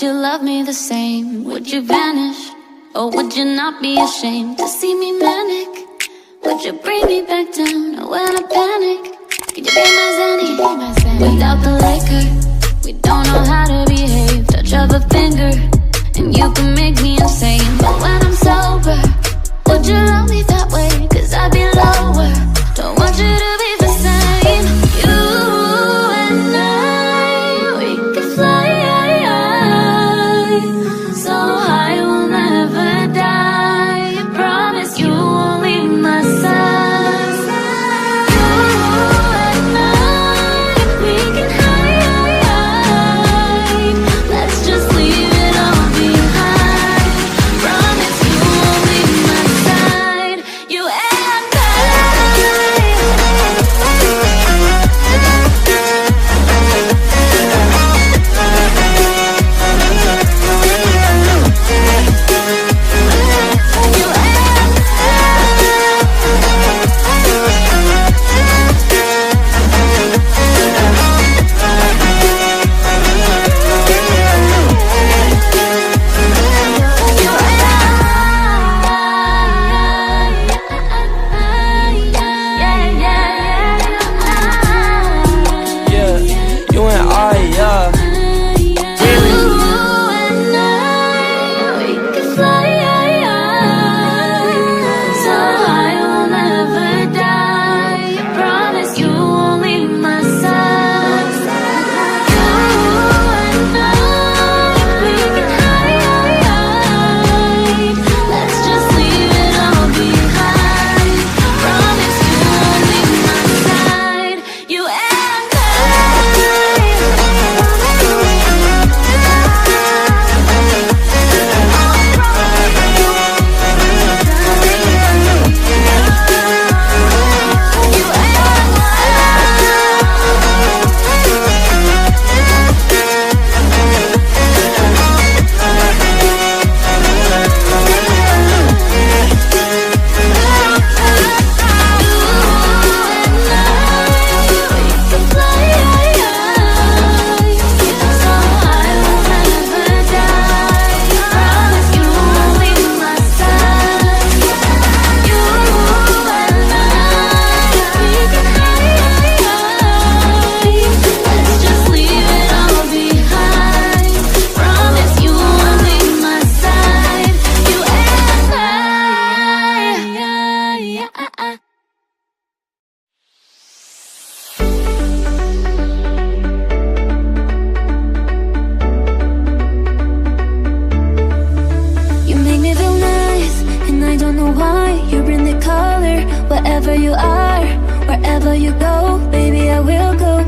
would you love me the same? Would you vanish? Or would you not be ashamed to see me manic? Would you bring me back down when I panic? Could you be my Zanny? Without the liquor, we don't know how to behave. Touch of a finger, and you can make me insane. But when I'm sober, would you love me that way? Cause I'd be lower. Don't want you to be the same. You and I, we could fly so high we'll never die. I promise you won't leave my side. You and I, we can hide. Let's just leave it all behind. Promise you won't leave my side. You and wherever you are, wherever you go, baby, I will go.